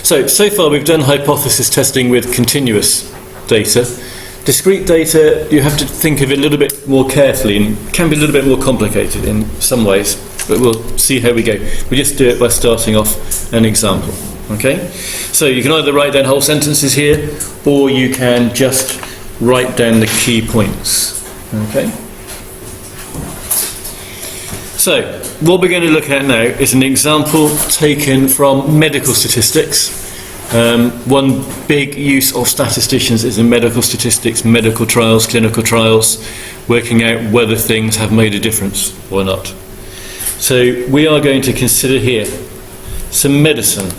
So far we've done hypothesis testing with continuous data. Discrete data, you have to think of it a little bit more carefully and can be a little bit more complicated in some ways, but we'll see how we go. We just do it by starting off an example. Okay? So you can either write down whole sentences here, or you can just write down the key points. Okay? So, what we're going to look at now is an example taken from medical statistics. One big use of statisticians is in medical statistics, medical trials, clinical trials, working out whether things have made a difference or not. So, we are going to consider here some medicine,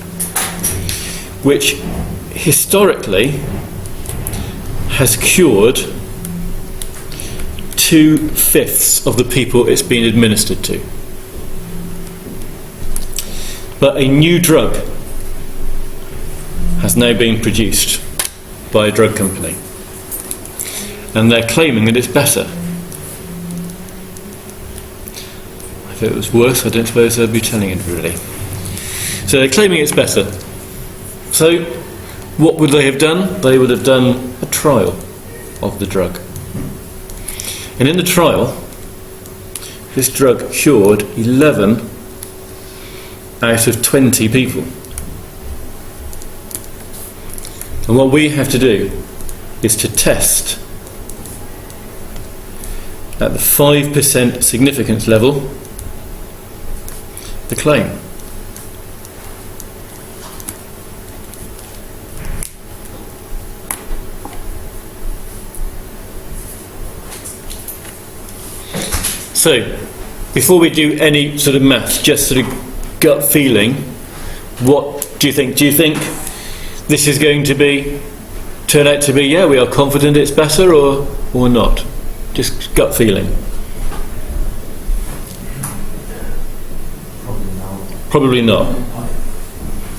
which historically has cured 2/5 of the people it's been administered to. But a new drug has now been produced by a drug company, and they're claiming that it's better. If it was worse, I don't suppose they'd be telling everybody. So they're claiming it's better. So what would they have done? They would have done a trial of the drug. And in the trial, this drug cured 11 out of 20 people. And what we have to do is to test at the 5% significance level the claim. So, before we do any sort of maths, just sort of gut feeling, what do you think? Do you think this is going to turn out to be, yeah, we are confident it's better, or not? Just gut feeling. Probably not.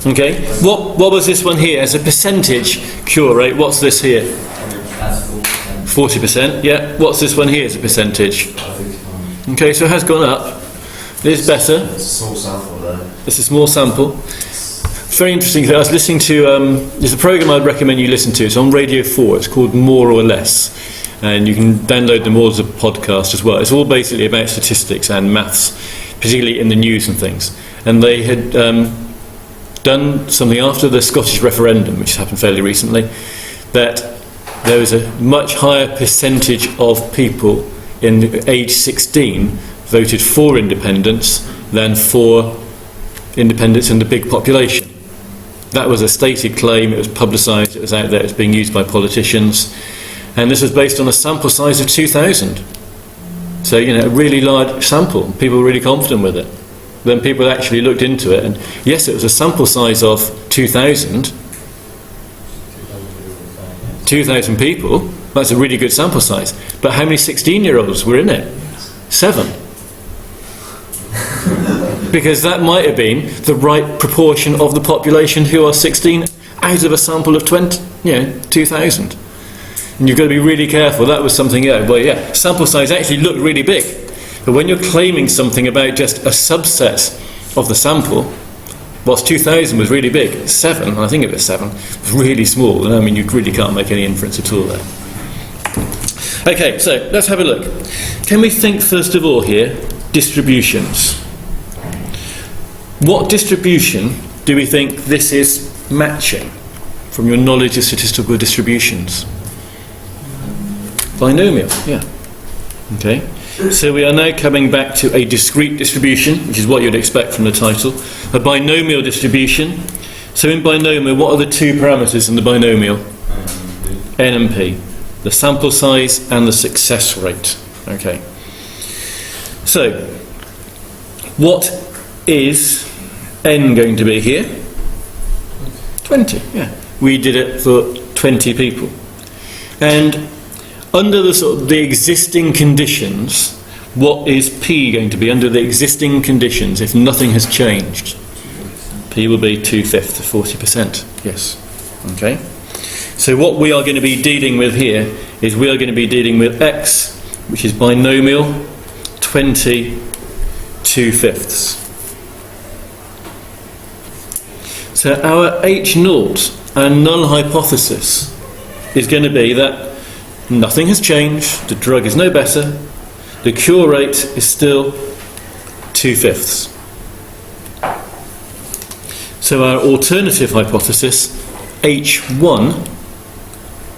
Okay. What was this one here as a percentage cure rate? What's this here? 40%. Yeah. What's this one here as a percentage? Okay, so it has gone up. It is better. It's a small sample there. It's a small sample. It's very interesting. I was listening to, there's a programme I'd recommend you listen to. It's on Radio 4. It's called More or Less. And you can download them all as a podcast as well. It's all basically about statistics and maths, particularly in the news and things. And they had done something after the Scottish referendum, which happened fairly recently, that there was a much higher percentage of people in age 16 voted for independence than for independence in the big population. That was a stated claim, it was publicised, it was out there, it was being used by politicians, and this was based on a sample size of 2,000. So, a really large sample, people were really confident with it. Then people actually looked into it, and yes, it was a sample size of 2,000 people. That's a really good sample size. But how many 16-year-olds were in it? 7. Because that might have been the right proportion of the population who are 16 out of a sample of 2,000. And you've got to be really careful. That was something, sample size actually looked really big. But when you're claiming something about just a subset of the sample, whilst 2,000 was really big, 7, I think it was 7, was really small. I mean, you really can't make any inference at all there. Okay, so let's have a look. Can we think first of all here, distributions? What distribution do we think this is matching from your knowledge of statistical distributions? Binomial, yeah. Okay, so we are now coming back to a discrete distribution, which is what you'd expect from the title. A binomial distribution. So in binomial, what are the two parameters in the binomial? N and P. The sample size and the success rate. Okay. So, what is N going to be here? 20, yeah. We did it for 20 people. And under the existing conditions, what is P going to be under the existing conditions if nothing has changed? P will be 2/5 of 40%. Yes. Okay. So what we are going to be dealing with here is we are going to be dealing with X, which is binomial 20 2/5. So our H0, our null hypothesis, is going to be that nothing has changed, the drug is no better, the cure rate is still 2/5. So our alternative hypothesis, H1,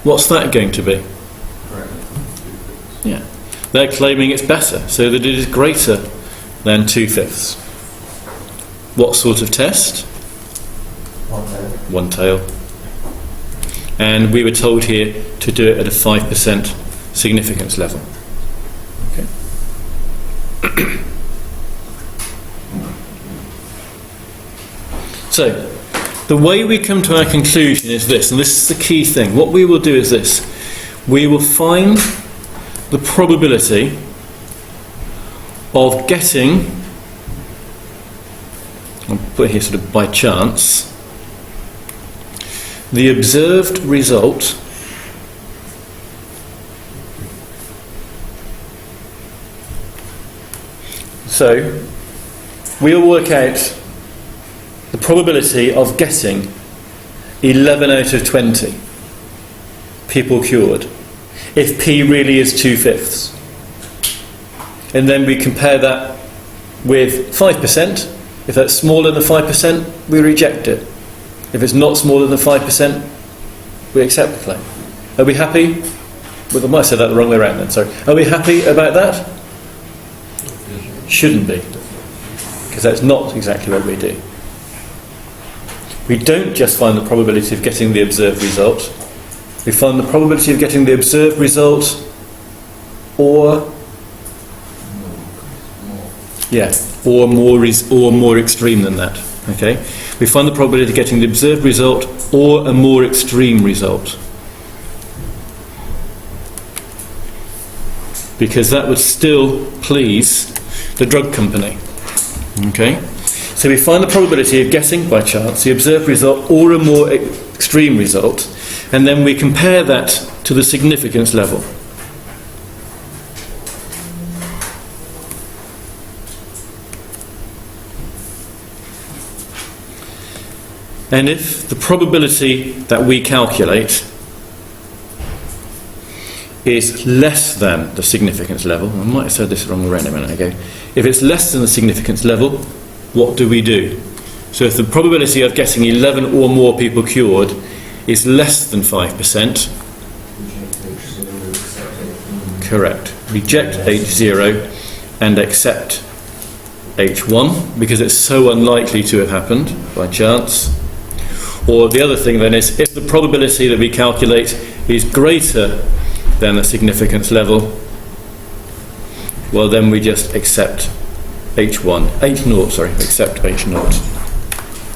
what's that going to be? Yeah, they're claiming it's better, so that it is greater than 2/5. What sort of test? One tail. And we were told here to do it at a 5% significance level. Okay. So, the way we come to our conclusion is this, and this is the key thing. What we will do is this. We will find the probability of getting, I'll put here sort of by chance, the observed result so we'll work out the probability of getting 11 out of 20 people cured if P really is 2/5. And then we compare that with 5%. If that's smaller than 5%, we reject it. If it's not smaller than 5%, we accept the claim. Are we happy? Well, I might have said that the wrong way around then, sorry. Are we happy about that? Shouldn't be. Because that's not exactly what we do. We don't just find the probability of getting the observed result. We find the probability of getting the observed result or more extreme than that. Okay? We find the probability of getting the observed result or a more extreme result. Because that would still please the drug company. Okay? So we find the probability of getting, by chance, the observed result or a more extreme result, and then we compare that to the significance level. And if the probability that we calculate is less than the significance level, I might have said this wrong around a minute ago, if it's less than the significance level, what do we do? So if the probability of getting 11 or more people cured is less than 5%, correct, reject H0 and accept H1 because it's so unlikely to have happened by chance. Or the other thing then is, if the probability that we calculate is greater than the significance level, well then we just accept H0, accept H0.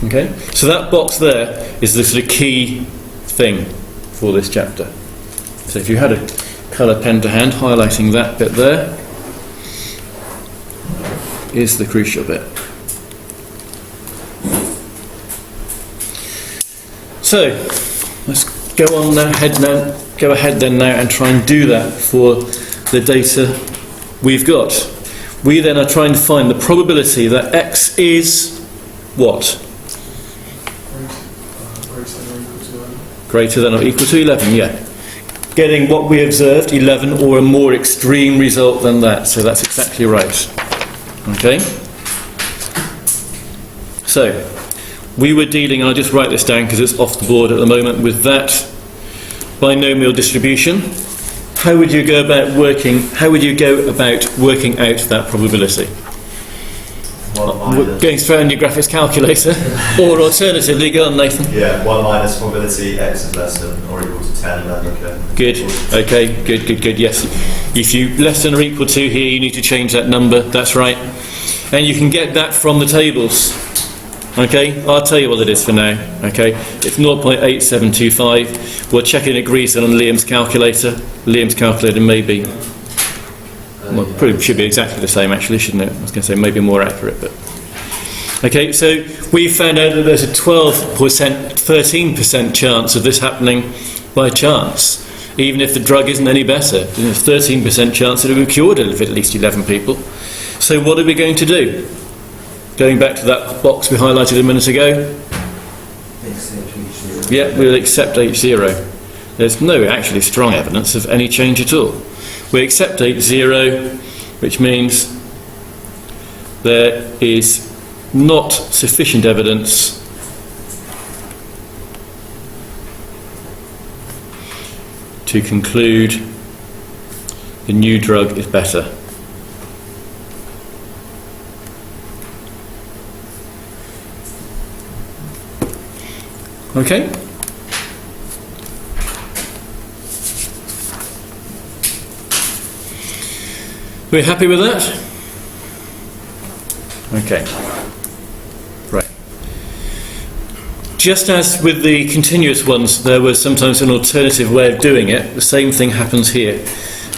Okay? So that box there is the sort of key thing for this chapter. So if you had a colour pen to hand, highlighting that bit there is the crucial bit. So let's go ahead then now and try and do that for the data we've got. We then are trying to find the probability that X is what? Greater than or equal to 11, yeah. Getting what we observed, 11, or a more extreme result than that. So that's exactly right. Okay? So, we were dealing, and I'll just write this down because it's off the board at the moment, with that binomial distribution. How would you go about working out that probability? Going straight on your graphics calculator, or alternatively, go on Nathan. Yeah, 1 minus probability X is less than or equal to 10, and then Good, okay, good, yes. If you less than or equal to here, you need to change that number, that's right. And you can get that from the tables. Okay, I'll tell you what it is for now. Okay, it's 0.8725. We'll check it at Greece and on Liam's calculator. Liam's calculator may be, well, probably should be exactly the same actually, shouldn't it? I was going to say maybe more accurate, but okay. So we found out that there's a 13% chance of this happening by chance, even if the drug isn't any better. There's a 13% chance that it will be cured if at least 11 people. So what are we going to do? Going back to that box we highlighted a minute ago, Yeah, we'll accept H0. There's no actually strong evidence of any change at all. We accept H0, which means there is not sufficient evidence to conclude the new drug is better. Okay? We're happy with that? Okay. Right. Just as with the continuous ones, there was sometimes an alternative way of doing it, the same thing happens here.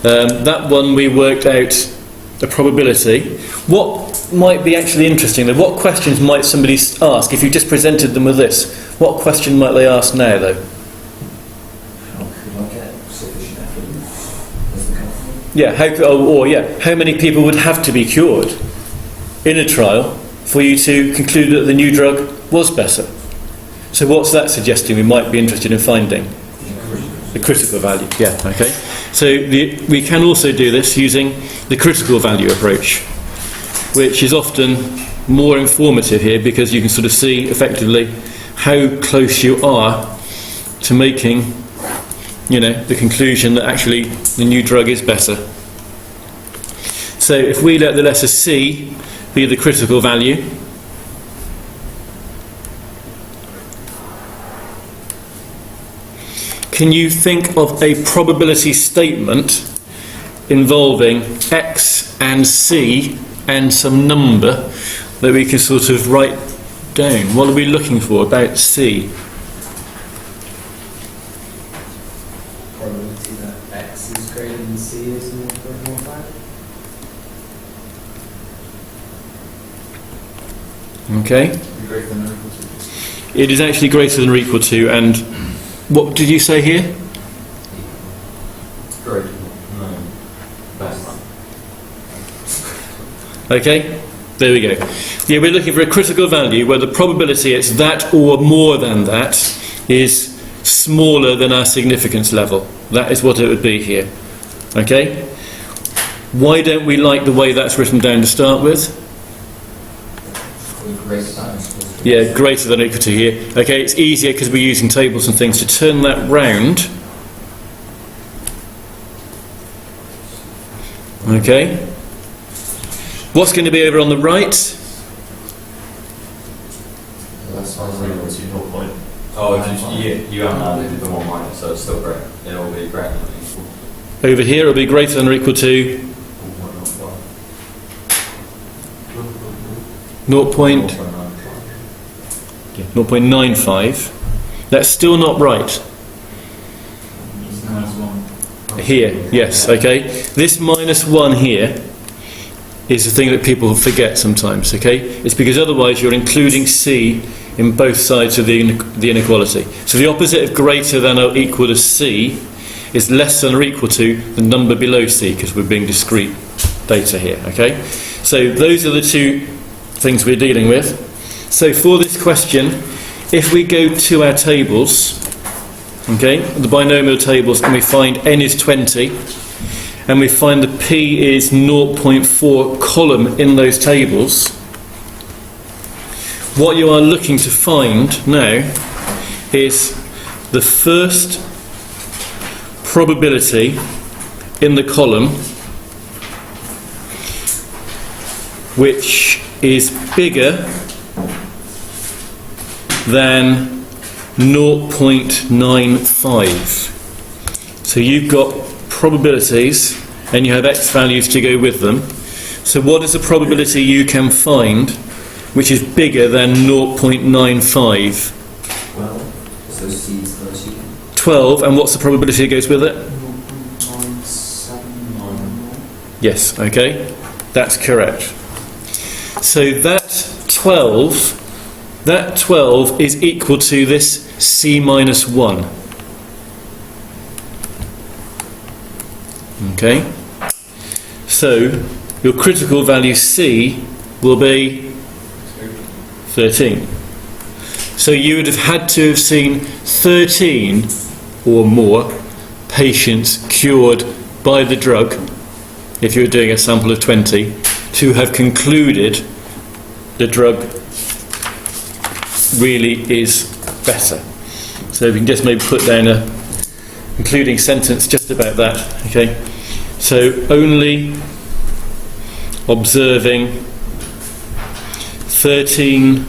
That one we worked out a probability. What might be actually interesting though? What questions might somebody ask if you just presented them with this? What question might they ask now though? How could I get sufficient evidence? Yeah, how many people would have to be cured in a trial for you to conclude that the new drug was better? So what's that suggesting we might be interested in finding? The critical value. Yeah, okay. So we can also do this using the critical value approach, which is often more informative here because you can sort of see effectively how close you are to making, the conclusion that actually the new drug is better. So if we let the letter C be the critical value, can you think of a probability statement involving X and C and some number that we can sort of write down? What are we looking for about C? Probability that X is greater than C is 0.15. Okay. Greater than or equal to. It is actually greater than or equal to, and what did you say here? Greater than. No. Best. Okay, there we go. Yeah, we're looking for a critical value where the probability it's that or more than that is smaller than our significance level. That is what it would be here. Okay? Why don't we like the way that's written down to start with? Yeah, greater than or equal to here. Okay, it's easier because we're using tables and things to turn that round. Okay. What's going to be over on the right? That's equal to 0 point. Oh, if you haven't added the 1 minus, so it's still great. It will be greater than equal. Over here it'll be greater than or equal to 0.95. That's still not right. Here, yes, okay. This -1 here is the thing that people forget sometimes, okay? It's because otherwise you're including C in both sides of the inequality. So the opposite of greater than or equal to C is less than or equal to the number below C, because we're being discrete data here, okay? So those are the two things we're dealing with. So for this question, if we go to our tables, okay, the binomial tables, and we find n is 20, and we find the p is 0.4 column in those tables, what you are looking to find now is the first probability in the column which is bigger than 0.95. So you've got probabilities and you have x values to go with them. So what is the probability you can find which is bigger than 0.95? 12. So C is 13. 12, and what's the probability that goes with it? 0.979. Yes, okay, that's correct. So that 12 is equal to this C minus 1. Okay, so your critical value C will be 13. So you would have had to have seen 13 or more patients cured by the drug, if you were doing a sample of 20, to have concluded the drug really is better. So we can just maybe put down a concluding sentence just about that. Okay, so only observing 13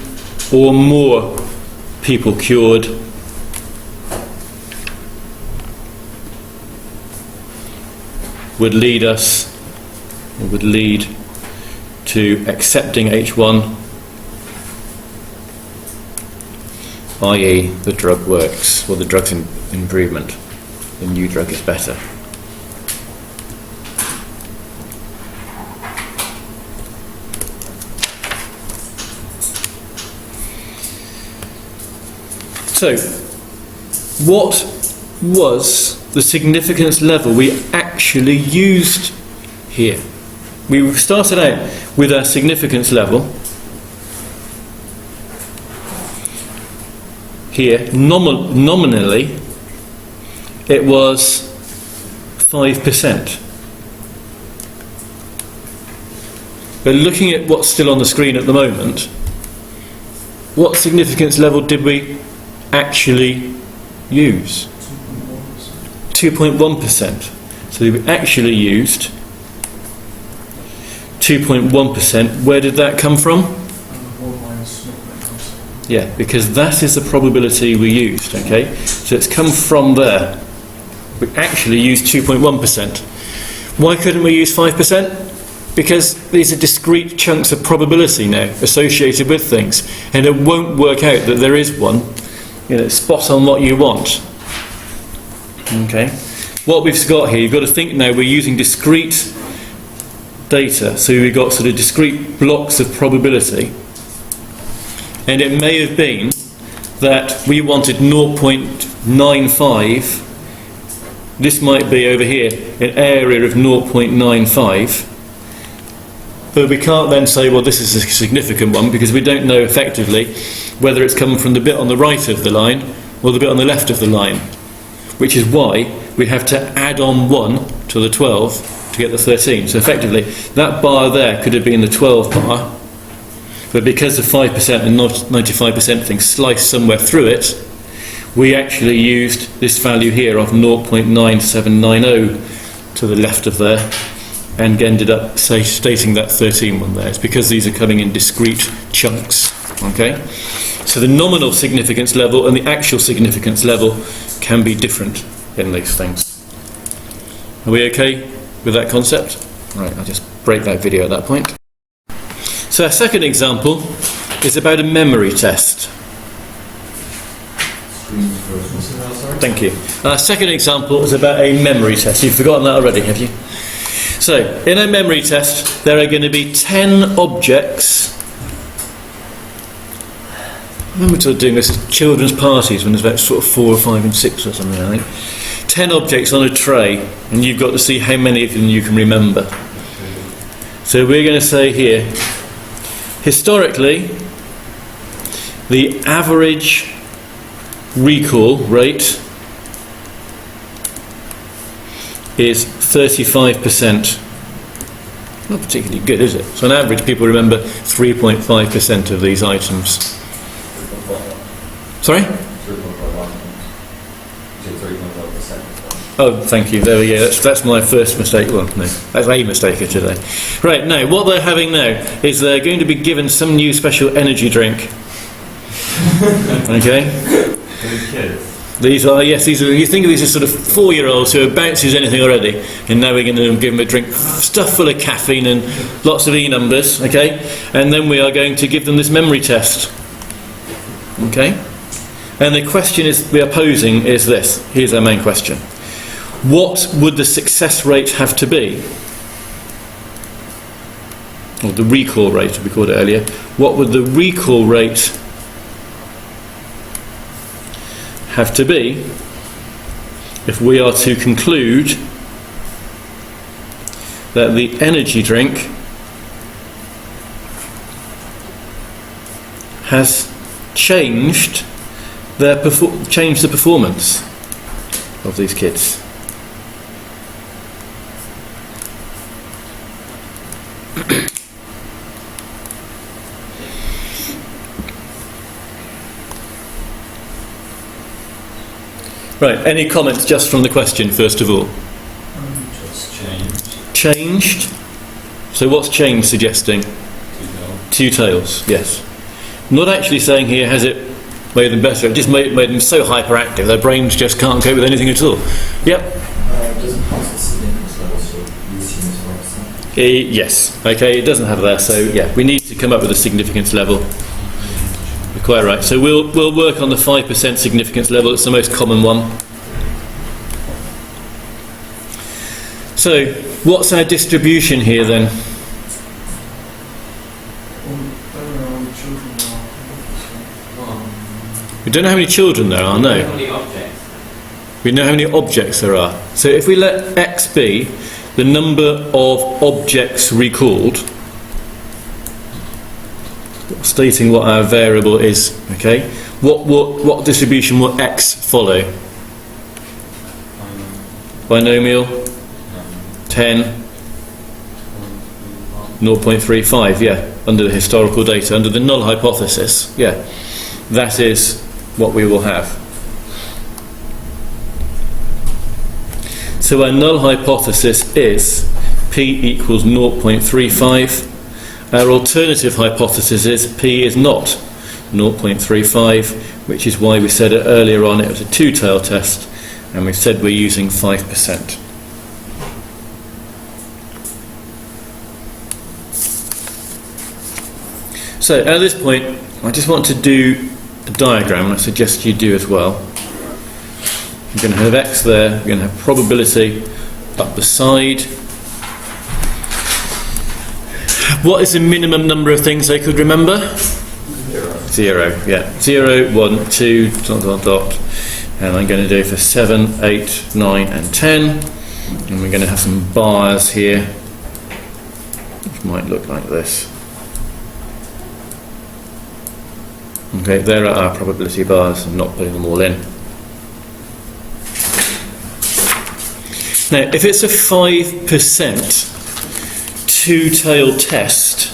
or more people cured would lead to accepting H1, i.e. the drug works, or the drug's improvement, the new drug is better. So, what was the significance level we actually used here? We started out with our significance level here. Nominally, it was 5%. But looking at what's still on the screen at the moment, what significance level did we actually use? 2.1%. So we actually used 2.1%. Where did that come from? Yeah, because that is the probability we used, okay? So it's come from there. We actually used 2.1%. Why couldn't we use 5%? Because these are discrete chunks of probability now associated with things, and it won't work out that there is one, spot on what you want. Okay, what we've got here, you've got to think now we're using discrete data, so we've got sort of discrete blocks of probability, and it may have been that we wanted 0.95. This might be over here an area of 0.95, but we can't then say, well, this is a significant one, because we don't know effectively whether it's coming from the bit on the right of the line or the bit on the left of the line, which is why we have to add on 1 to the 12 to get the 13. So effectively, that bar there could have been the 12 bar, but because the 5% and 95% thing sliced somewhere through it, we actually used this value here of 0.9790 to the left of there, and ended up stating that 13 one there. It's because these are coming in discrete chunks. Okay? So the nominal significance level and the actual significance level can be different in these things. Are we okay with that concept? Right, I'll just break that video at that point. So our second example is about a memory test. Thank you. Our second example is about a memory test. You've forgotten that already, have you? So, in a memory test, there are going to be 10 objects. I remember sort of doing this at children's parties when there's about sort of 4 or 5 and 6 or something, I think. 10 objects on a tray, and you've got to see how many of them you can remember. So we're going to say here, historically, the average recall rate is 35%. Not particularly good, is it? So on average, people remember 3.5% of these items. Sorry? 3.5%. Oh, thank you. There we go. That's my first mistake. Well, no, that's a mistake of today. Right, now, what they're having now is they're going to be given some new special energy drink. Okay? These are, you think of these as sort of 4-year-olds who are bouncy as anything already, and now we're going to give them a drink stuffed full of caffeine and lots of E numbers, okay? And then we are going to give them this memory test. Okay? And the question we are posing is this. Here's our main question. What would the success rate have to be? Or the recall rate, we called it earlier. What would the recall rate have to be if we are to conclude that the energy drink has changed changed the performance of these kids? Right, any comments just from the question first of all? Just changed. Changed? So what's change suggesting? Two tails, yes. Not actually saying here has it made them better, it just made them so hyperactive their brains just can't cope with anything at all. Yep. It doesn't pass the significance level, so you assume it's 5%. Yes, okay, it doesn't have that, so yeah, we need to come up with a significance level. You're quite right. So we'll work on the 5% significance level, it's the most common one. So, what's our distribution here then? We don't know how many children there are, no. How many objects? We know how many objects there are. So if we let x be the number of objects recalled, stating what our variable is, okay, what distribution will x follow? Binomial? 10? 0.35, yeah, under the historical data, under the null hypothesis, yeah, that is what we will have. So our null hypothesis is p equals 0.35. Our alternative hypothesis is p is not 0.35, which is why we said it earlier on it was a two-tailed test, and we said we're using 5%. So at this point, I just want to do a diagram, and I suggest you do as well. We're going to have x there, we're going to have probability up the side. What is the minimum number of things I could remember? 0, yeah. 0, 1, 2, dot, dot, dot. And I'm going to do for 7, 8, 9 and 10. And we're going to have some bars here, which might look like this. Okay, there are our probability bars. I'm not putting them all in. Now, if it's a 5% two-tailed test,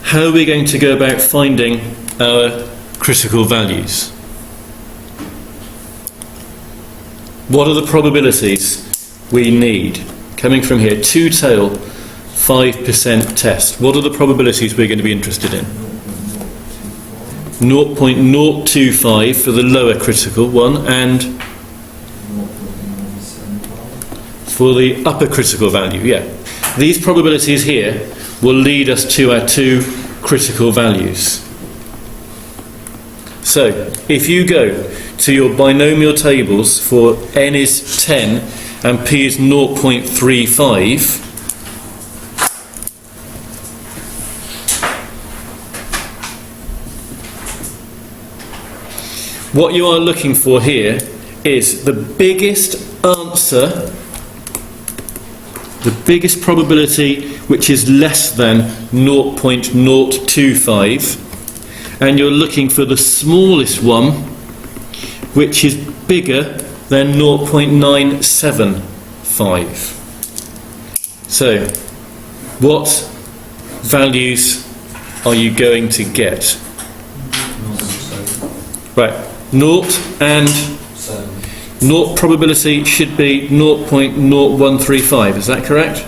how are we going to go about finding our critical values? What are the probabilities we need? Coming from here, two-tailed 5% test. What are the probabilities we're going to be interested in? 0.025 for the lower critical one, and for the upper critical value, yeah. These probabilities here will lead us to our two critical values. So, if you go to your binomial tables for n is 10 and p is 0.35, what you are looking for here is the biggest answer, the biggest probability which is less than 0.025, and you're looking for the smallest one which is bigger than 0.975. So, what values are you going to get? Right. 0 and 0 probability should be 0.0135, is that correct?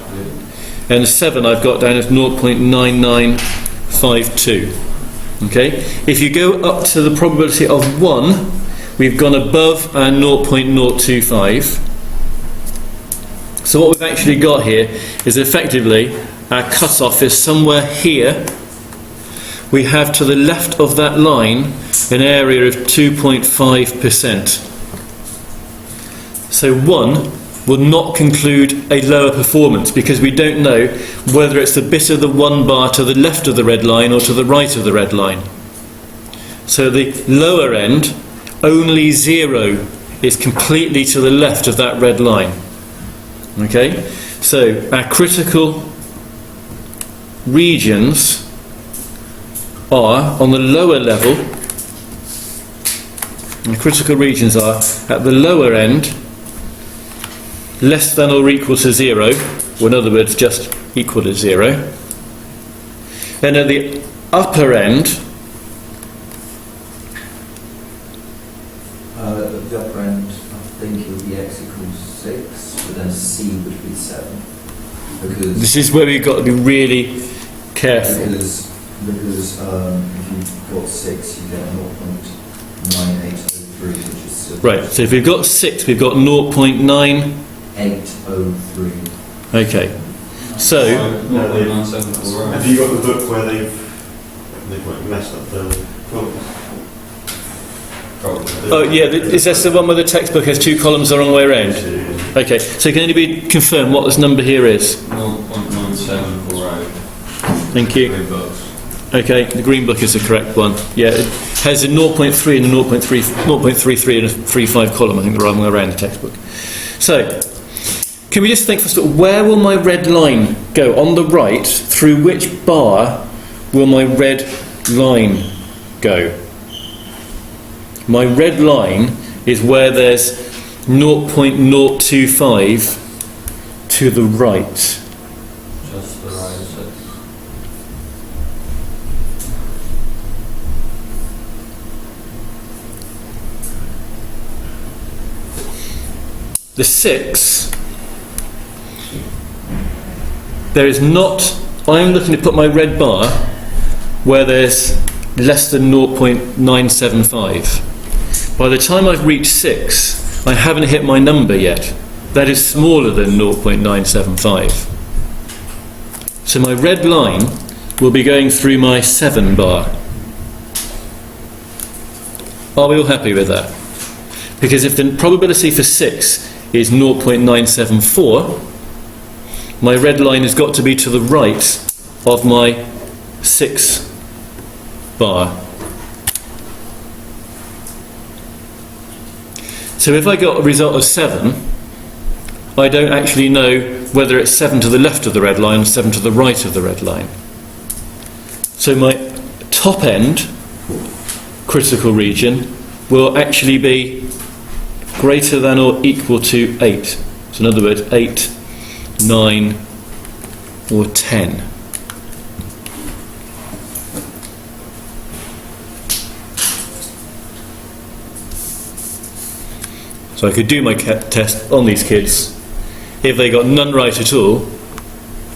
And 7 I've got down as 0.9952. Okay? If you go up to the probability of 1, we've gone above our 0.025. So what we've actually got here is effectively our cut-off is somewhere here. We have to the left of that line an area of 2.5%. So 1 will not conclude a lower performance because we don't know whether it's the bit of the 1 bar to the left of the red line or to the right of the red line. So the lower end, only 0 is completely to the left of that red line. Okay? So our critical regions are on the lower level, and the critical regions are at the lower end less than or equal to 0, or in other words just equal to 0. Then at the upper end, at the upper end, I think it would be x equals 6, but then c would be 7. Because this is where we've got to be really careful. Because if you've got 6, you get 0.9803, which is Right, so if we've got 6, we've got 0.9. 803. Okay, so Have you got the book where they've messed up the columns? oh yeah, is this the one where the textbook has 2 columns the wrong way around? Okay, so can anybody confirm what this number here is? 0.9740. Thank you. Green books. Okay, the green book is the correct one. Yeah, it has a 0.3 and a 0.33 and a 3.5 column. I think the wrong way around the textbook. So, can we just think first of all, where will my red line go? On the right, through which bar will my red line go? My red line is where there's 0.025 to the right. Just the right of 6. The 6, there is not, I'm looking to put my red bar where there's less than 0.975. By the time I've reached 6, I haven't hit my number yet. That is smaller than 0.975. So my red line will be going through my 7 bar. Are we all happy with that? Because if the probability for 6 is 0.974, my red line has got to be to the right of my 6 bar. So if I got a result of 7, I don't actually know whether it's 7 to the left of the red line or 7 to the right of the red line. So my top end critical region will actually be greater than or equal to 8. So in other words, 8, 9 or 10. So I could do my test on these kids. If they got none right at all,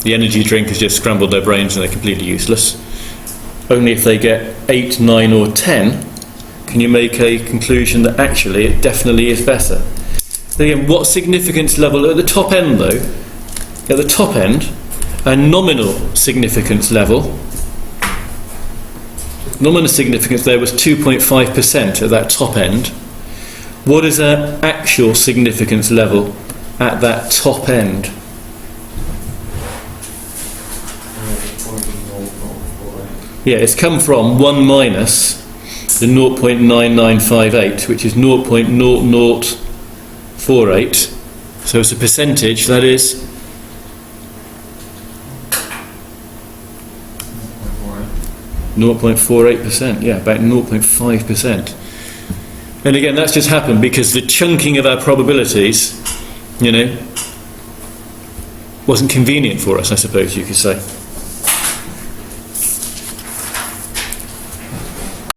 the energy drink has just scrambled their brains and they're completely useless. Only if they get 8, 9 or 10 can you make a conclusion that actually it definitely is better. Again, what significance level at the top end though? At the top end, a nominal significance level. Nominal significance there was 2.5% at that top end. What is an actual significance level at that top end? Yeah, it's come from 1 minus the 0.9958, which is 0.0048. So it's a percentage, that is 0.48%, yeah, about 0.5%. And again, that's just happened because the chunking of our probabilities, wasn't convenient for us, I suppose you could say.